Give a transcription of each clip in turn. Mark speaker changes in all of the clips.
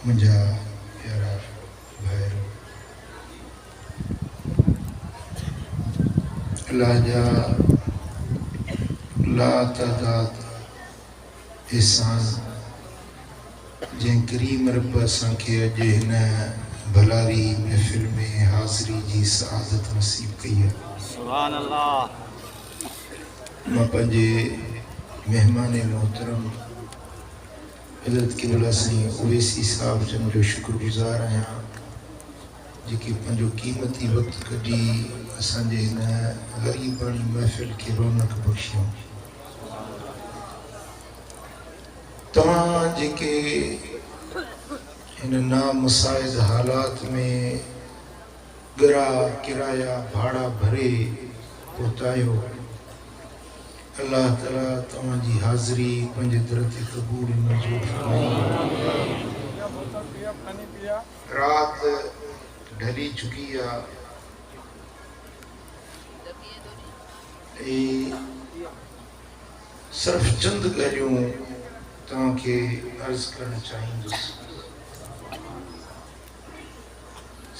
Speaker 1: मुझा प्यारा भाइरो अल्लाह जा ला तादाद एहसान जंहिं करीम रब असांखे अॼु हिन भलारी महफ़िल में हाज़िरी जी सआदत नसीब कई आहे।
Speaker 2: सुभान अल्लाह।
Speaker 1: मां पंहिंजे मेहमान मोहतरम हज़रत क़िबला साईं ओवैसी साहब जन जो शुक्रगुज़ार आहियां जेके पंहिंजो क़ीमती वक़्तु कढी असांजे हिन ग़रीबानी महफ़िल खे रौनक बख़्शियो। तव्हां जेके हिन नामुसाइद हालात में गरा किराया भाड़ा भरे पहुतायो, अल्लाह ताला तव्हांजी हाज़िरी पंहिंजे दर ते क़बूल मंज़ूर फरमाए। रात ढली चुकी आहे, सिर्फ़ चंद ॻाल्हियूं तव्हांखे अर्ज़ करणु चाहींदुसि।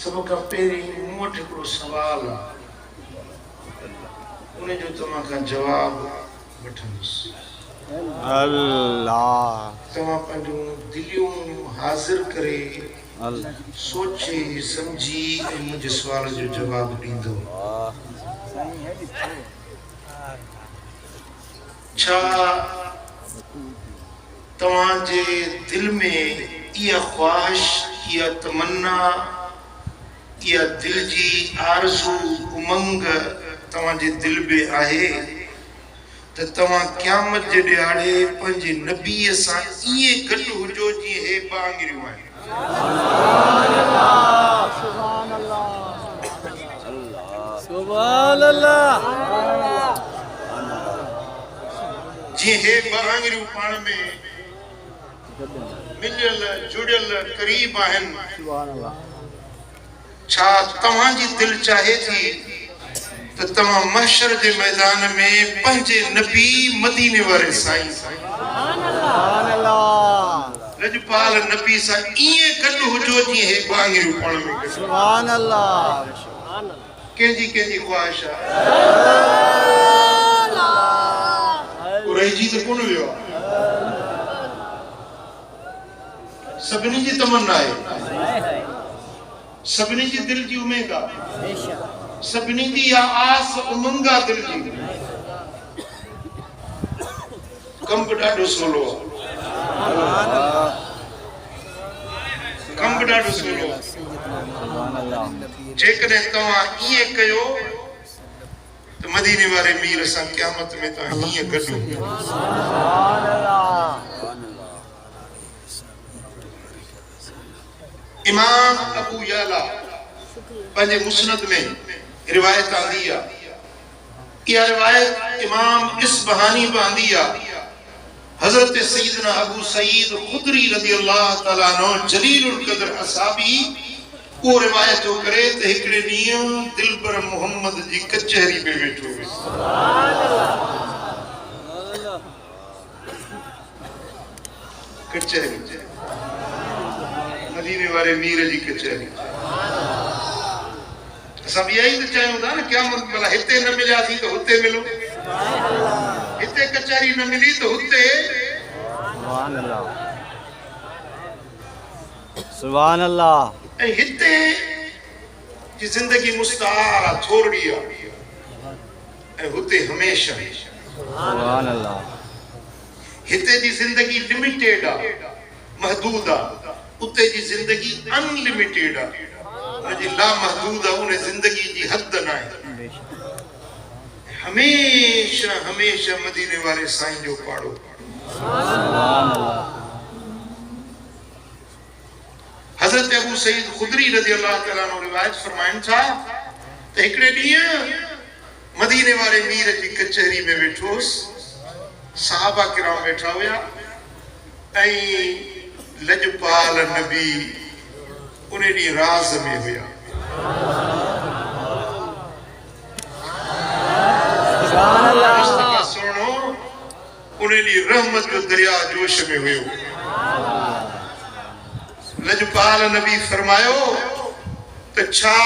Speaker 1: सब खां पहिरीं मूं वटि हिकिड़ो सुवालु आहे, उन जो तव्हां खां जवाबु वठंदुसि।
Speaker 2: अल्लाह
Speaker 1: तव्हां पंहिंजूं दिलियूं हाज़िर करे सोचे समझी ऐं मुंहिंजे सुवाल जो जवाबु ॾींदो। छा तव्हांजे दिल में इहा ख्वाहिश, इहा तमन्ना, इहा दिल जी आरज़ू उमंग तव्हांजे दिल में आहे त तव्हां क़यामत जे ॾियारे पंहिंजे नबीअ सां ईअं गॾु हुजो जीअं हे बांगरियूं आहिनि।
Speaker 2: सुभान अल्लाह।
Speaker 1: जीअं हे बांगरियूं पाण में मिलियल जुड़ियल क़रीब आहिनि। छा तव्हांजी दिल चाहे थी त तव्हां महशर जे मैदान में पंहिंजे नबी मदीने वारे साईं लजपाल नबी सां ईअं गॾु हुजो जीअं हे बांगरियूं पाण में?
Speaker 2: सुभान अल्लाह।
Speaker 1: कंहिंजी कंहिंजी ख्वाहिश आहे? रहिजी त कोन वियो आहे, सभिनी जी तमन्ना आहे, सभिनी जी दिल जी उमेद आहे, सभिनी जी इहा आस उमंग आहे दिल जी। कम बि ॾाढो सवलो आहे, कम बि ॾाढो सवलो आहे। जेकॾहिं तव्हां ईअं कयो त मदीने वारे मीर सां क़यामत में तव्हां ईअं गॾु। इमाम अबू याला पंहिंजे मुस्नद में रिवायत आंदी आहे। इहा रिवायत इमाम इसबहानी बि आंदी आहे। हज़रत सैयदना अबू सईद खुदरी रज़ी अल्लाह ताला अन्हु जलीलुल क़द्र असहाबी वो रिवायत जो करे त हिकड़े ॾींहुं दिलबर मोहम्मद जी कचहरी में वेठो हुयो। कचहरी मदीने वारे मीर जी कचहरी। असां बि इहा ई त चाहियूं था न, क़यामत भला हिते न मिलियासीं त हुते मिलो, हिते कचहरी न मिली त हुते।
Speaker 2: सुभान अल्लाह। सुभान अल्लाह।
Speaker 1: ऐं हिते जी ज़िंदगी मुस्तार आहे, थोरड़ी आहे, ऐं हुते हमेशा।
Speaker 2: सुभान अल्लाह।
Speaker 1: हिते जी ज़िंदगी लिमिटेड आहे, महदूद आहे, उते जी ज़िंदगी अनलिमिटेड आहे, उनजी लामहदूद आहे, उन ज़िंदगी जी हद न आहे। हमेशा हमेशा मदीने वारे साईं जो पाड़ो। हज़रत अबू सईद खुदरी रज़ी अल्लाह ताला अन्हु रिवायत फरमाइनि था त हिकड़े ॾींहुं मदीने वारे मीर जी कचहरी में वेठोसि, सहाबा किराम वेठा हुया ऐं लजपाल नबी उन ॾींहुं राज़ में हुया। सुणो, उन ॾींहुं रहमत जो दरिया जोश में हुयो। लजपाल नबी फरमायो त छा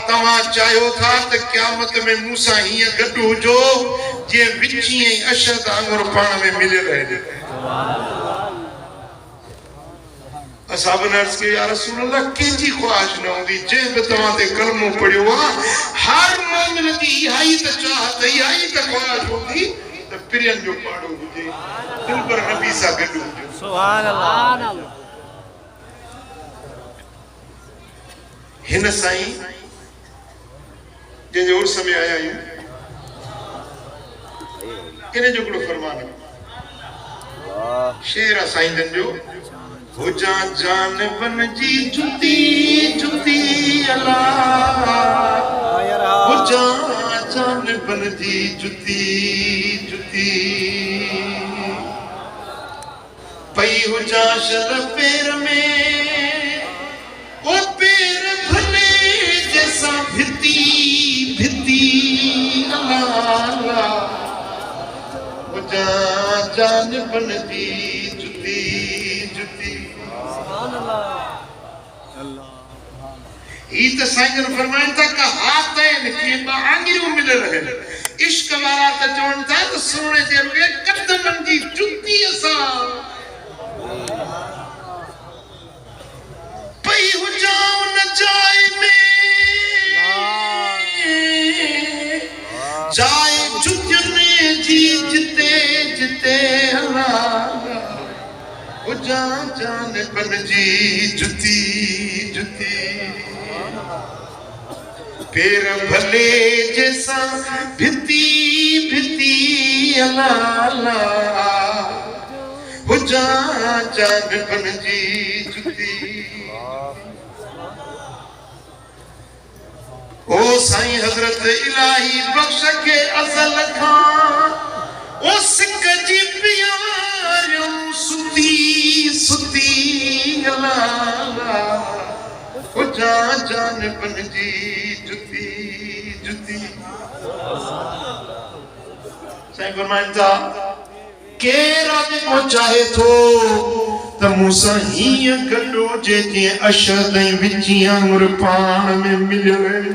Speaker 1: तव्हां चाहियो था त क़यामत में मूंसां हीअं गॾु हुजो जीअं विची ऐं अशद आंगुर पाण में मिलियल आहिनि असहाबन अर्ज़ कयो या रसूल अल्लाह कंहिंजी ख्वाहिश न हूंदी जंहिं बि तव्हां ते कलमो पढ़ियो आहे हर मोमिन जी इहा ई त चाहत इहा ई त ख्वाहिश हूंदी त पिरियन जो पाड़ो हुजे दिलबर नबी सां गॾु हुजे
Speaker 2: सुभान अल्लाह
Speaker 1: हिन साईं जंहिंजे उर्स में आया आहियूं इन जो हिकिड़ो फरमान शेर आहे साईं जो हुजा जान बन जी जुती जुती अल्लाह हुजा जान बन जी जुती जुती पई हुजा शर पैर में ओ पैर भले जैसा भिती भिती अल्लाह हुजा जान बन जी जुती जुती ही त साईं फरमाइनि था का हाथ आहिनि कीअं ॿ आङिरियूं मिलियल आहिनि इश्क वारा त चवनि था त सोने जे रुॻे कदमनि जी जुतीअ सां पई हुजां उन जाइ में जाइ जुतियुनि जी जिते जिते हुजा जान बन जी जुती जुती पैर भले जैसा भिती भिती अल्लाह हुजा जान बन जी जुती ओ साईं हजरत इलाही बख्श के अज़ल खां ओ सिक जी प्यारियों सुती सुती अल्लाह हुजा जान बन जी जुती जुती साईं फरमाइनि था केर को चाहे थो त मूंसां हीअं गॾु हुजे जीअं अशद ऐं विची आंगुर पाण में मिलियल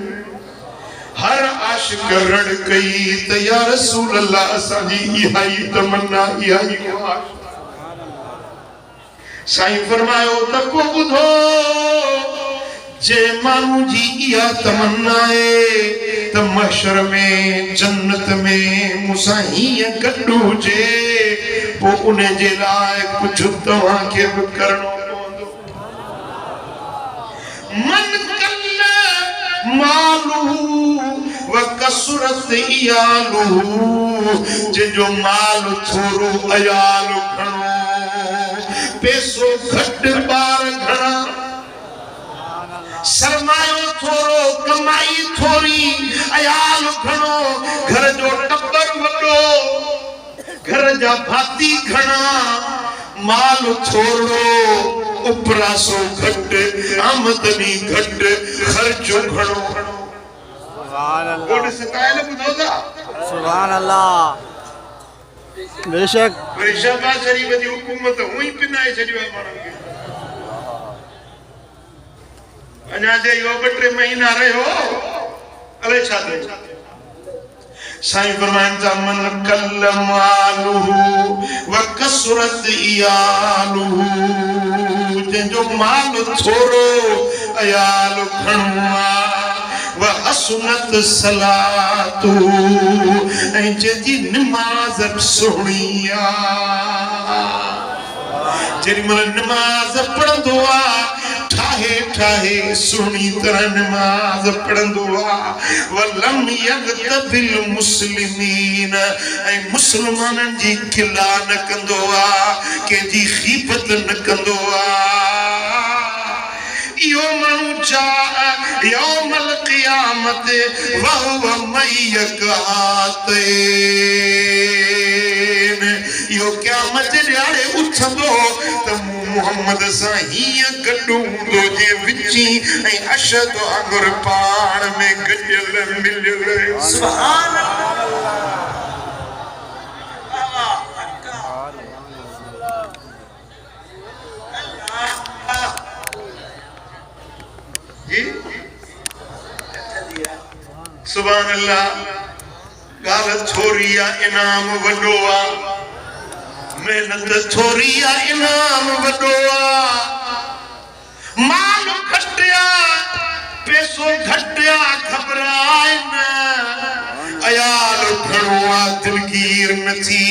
Speaker 1: हर आशिक रड़ कई त या रसूल अल्लाह असांजी इहा ई तमन्ना इहा ई ख्वाहिश साईं फरमायो त पोइ ॿुधो जे माण्हू जी इहा तमन्ना आहे त महशर में जन्नत में मूंसां हीअं गॾु हुजे पोइ उन जे लाइ कुझु तव्हांखे बि करणो पवंदो मन कल मालू व कसरत इयालू जंहिंजो माल थोरो अयाल घणो पैसो घटि ॿार घणा सरमायो थोरो कमाई थोरी अयाल घणो घर जो टब्बर वॾो घर जा भाती घणा माल थोरो उपरासो घटि आमदनी घटि ख़र्चो घणो
Speaker 2: सुभान अल्लाह
Speaker 1: गोॾ सिकायल ॿुधो था
Speaker 2: सुभान अल्लाह बेशक
Speaker 1: वरी शहबाज शरीफ जी हुकूमत हुई पिनाए छॾियो आहे माण्हुनि खे अञा जे इहो 2-3 महीना रहियो अलाए छा थियो साईं फरमाइनि था मन कल मालू व कसरत इयालू जंहिंजो माल थोरो अयाल घणो व हसनत सलातू ऐं जंहिंजी निमाज़ सुहिणी जेॾी महिल निमाज़ पढ़ंदो आहे ठाहे ठाहे सुहिणी तरह निमाज़ पढ़ंदो आहे वलम यग़तबिल मुस्लिमीन ऐं मुस्लमाननि जी खिला न कंदो आहे कंहिंजी ख़ीबत न कंदो आहे इहो माण्हू जा यौमल क़ियामत वहुव मय्यकातैन इहो क़यामत ॾियारे उथंदो त मोहम्मद सां हीअं गॾु हूंदो जे विची ऐं अशद आंगुर पाण में गॾियल मिलियल सुभान सुभान अल्लाह गाल छोरिया इनाम वडोआ मेहनत छोरिया इनाम वडोआ माल घटिया पैसो घटिया घबराए न अयाल खड़ोआ दिलगीर नथी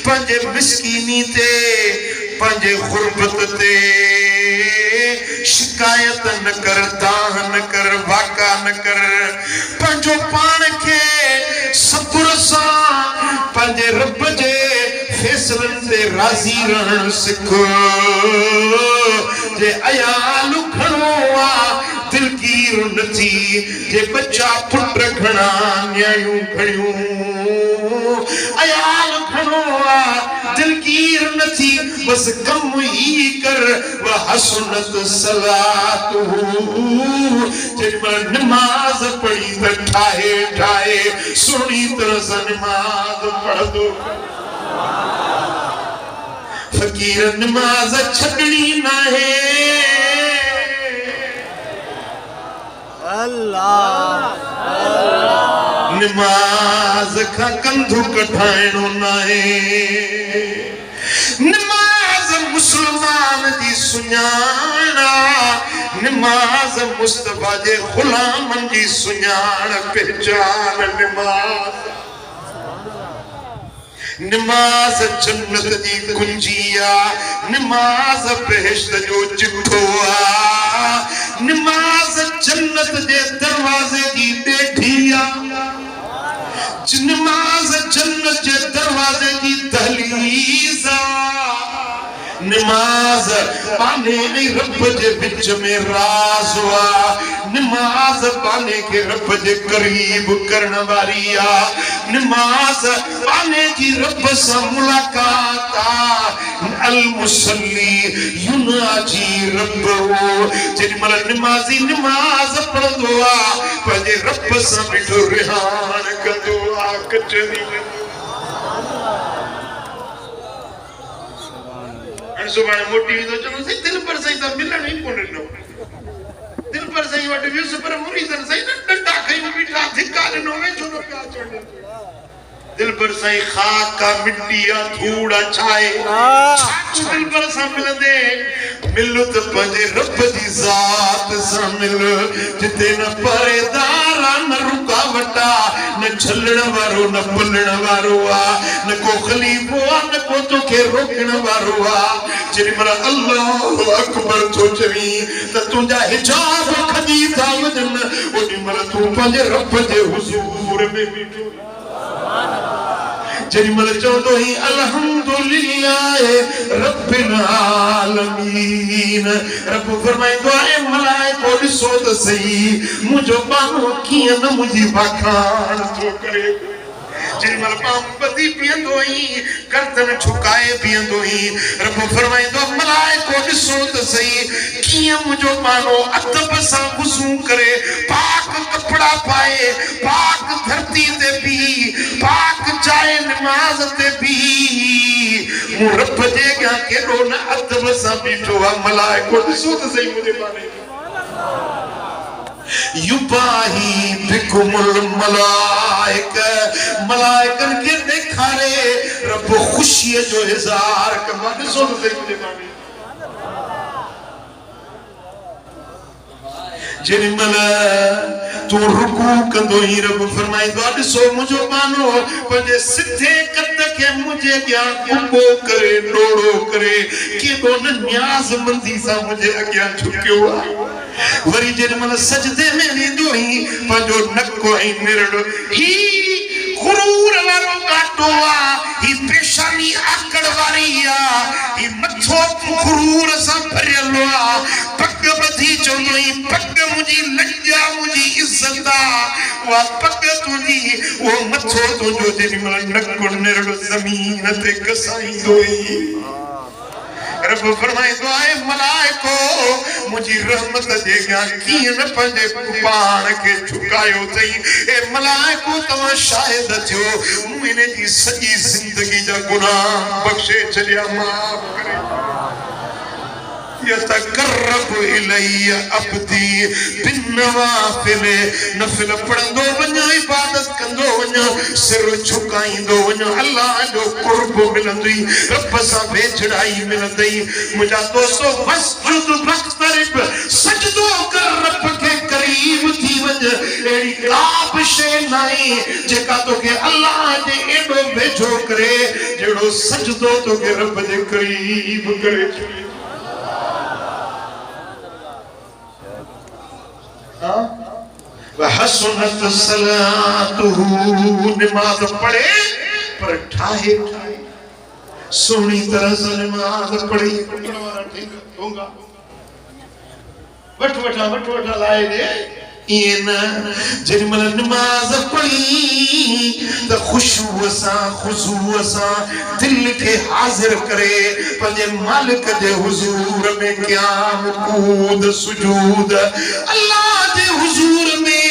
Speaker 1: पंजे मिस्कीनी ते पंजे गुरबत ते शिकायत न कर दाह न कर वाका न कर पंजो पान के सब्र सा पंजे रब जे फैसलन ते राजी रहन सिखो जे अयाल खड़ोआ दिलगीर नथी जे बच्चा पुट घणा न्यायूं खड़ियूं अयाल खड़ोआ दिलगीर नथी बस कम ही कर व हसनत सलातु जे नमाज पढ़ी त ठाए ठाए सुनी तरह से नमाज पढ़ दो फकीर नमाज छड़नी ना है
Speaker 2: अल्लाह
Speaker 1: नमाज का कंधु कठाइणो ना है नमाज मुसलमान जी सुञाणा नमाज मुस्तफा जे गुलामन जी सुञाण पहचान नमाज जन्नत जी कुंजिया नमाज बेहश्त जो चिठोआ नमाज जन्नत जे दरवाजे की बेठिया नमाज जन्नत जे दरवाजे की दहलीज़ा नमाज पाने रब जे विच में राज हुआ नमाज पाने के रब जे करीब करण वाली आ नमाज पाने की रब से मुलाकात आ अल मुसल्ली युनाजी रब्बहु जेडी मल नमाजी नमाज पढ़दो आ पंहिंजे रब से मिठो रिहान कंदो आ कचरी सुभाणे मोटी तो चलो सही दिल पर सही तो मिलन ही कोन नो दिल पर सही वट विस पर मुरीदन सही न डंडा खई बीठा धिक्का नो वे छो प्या चढ़ दिल पर सही खाक का मिट्टिया धूड़ा छाए दिल पर सा मिलंदे मिलो तो पंजे रब दी जात सा मिल जिते न परेदार न रुकावटा न छलण वारो न पुलण वारो आ न को खलीफो आ न को तो के रोकण वारो आ जेडी मरा अल्लाह अकबर तो चवी त तुंजा हिजाब खदी था वजन ओडी मरा तू पंजे रब जे हुजूर में बीठो जेडी मल चवंदो ही अल्हम्दुलिल्लाह रब्बिल आलमीन रब फरमाइंदो है मलाइको ॾिसो त सही मुंहिंजो बानो कीअं न मुंहिंजी बखान थो करे जेडी मल पाम बदी पियंदो ही गर्दन झुकाए पियंदो ही रब फरमाइंदो मलाइको ॾिसो त सही कीअं मुंहिंजो बानो अदब सां वुज़ू करे पाक कपड़ा पाए पाक धरती ते भी पाक जाए नमाज ते भी मु रब जे क्या केड़ो न अदब सां बीठो आ मलाइको ॾिसो त सही मुंहिंजे बाने युबाही बिकुमुल मलाइक मलाइकन के देखारे रब खुशी जो इज़हार कमा ॾिसो त सही मुंहिंजे बाने जेडी मल तू रुकू कंदो ही रब फरमाइंदो ॾिसो मुंहिंजो बानो पंहिंजे सिधे कद खे मुंहिंजे अॻियां उबो करे डोड़ो करे केॾो न न्याज़मंदी सां मुंहिंजे अॻियां झुकियो आहे वरी जेडी मल सजदे में वेंदो ही पंहिंजो नक ऐं निरड़ ही गुरूर वारो गाटो आ ही पेशानी आकड़ वारी आ ही मथो गुरूर सां भरियल आ पग बधी चवंदो ही पग मुंहिंजी लज्जा मुंहिंजी इज़त आ उहा पग तुंहिंजी उहो मथो तुंहिंजो जेॾी महिल नक निरड़ ज़मीन ते घसाईंदो ही रब फरमाइंदो आहे मलाइको मुंहिंजी रहमत जे अॻियां कीअं न पंहिंजे पाण खे झुकायो अथई ए मलाइको तव्हां शाहिद थियो मूं इन जी सॼी ज़िंदगी जा गुनाह बख़्शे छॾिया माफ़ करे यतकर्रब इलैया अब्दी बिन्नवाफिल नफिल पढ़ंदो वञो इबादत कंदो वञो सिर झुकाईंदो वञो अल्लाह जो कुर्ब मिलंदई रब सां वेझड़ाई मिलंदई मुंहिंजा दोस्तो वस्जुद वक्तरिब सजदो कर रब के करीब थी वञ अहिड़ी का बि शइ नाहे जेका तोखे अल्लाह जे एॾो वेझो करे जहिड़ो सजदो तोखे रब जे करीब करे छॾे हसनत सलातुहु नमाज पढ़े पर ठाहे सोनी तरह से नमाज पढ़ी होगा वठ वठा लाए दे ये न जरिमल नमाज पढ़ी तो खुशबू सा खुशबू सा दिल के हाजिर करे पंजे मालिक दे हुजूर में क्या रुकूद सुजूद अल्लाह दे हुजूर में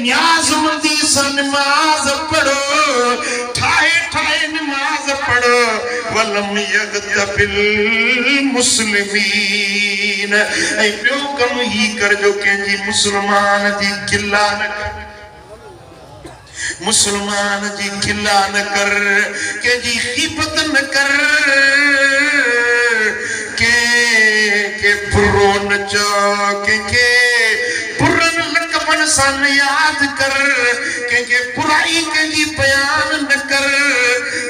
Speaker 1: न्याज़मंदी सा नमाज पढ़ो ठाए नमाज पढ़ो वलम यगतबिल मुस्लिमीन ऐ पियो कम ही कर जो कंहिंजी मुसलमान जी गिला न कर मुसलमान जी गिला न कर कंहिंजी ग़ीबत न कर के बुरो न चओ कंहिंखे बुरन लक़बन सां याद कर कंहिंखे बुराई कंहिंजी बयान न कर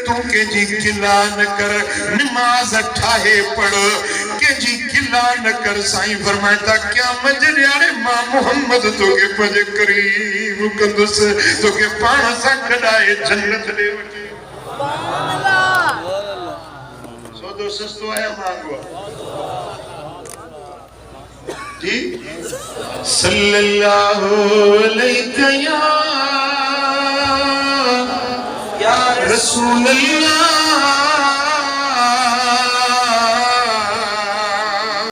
Speaker 1: तू कंहिंजी गिला न कर नमाज ठाहे पढ़ कंहिंजी गिला न कर साईं फरमाइता क़यामत जे ॾियारे मां मोहम्मद तोखे पंहिंजे करीब कंदुसि तोखे पाण सां गॾाए जन्नत ॾे वठी सौदो सस्तो आहे महांगो जी सल्लल्लाहु अलैहि या रसूल अल्लाह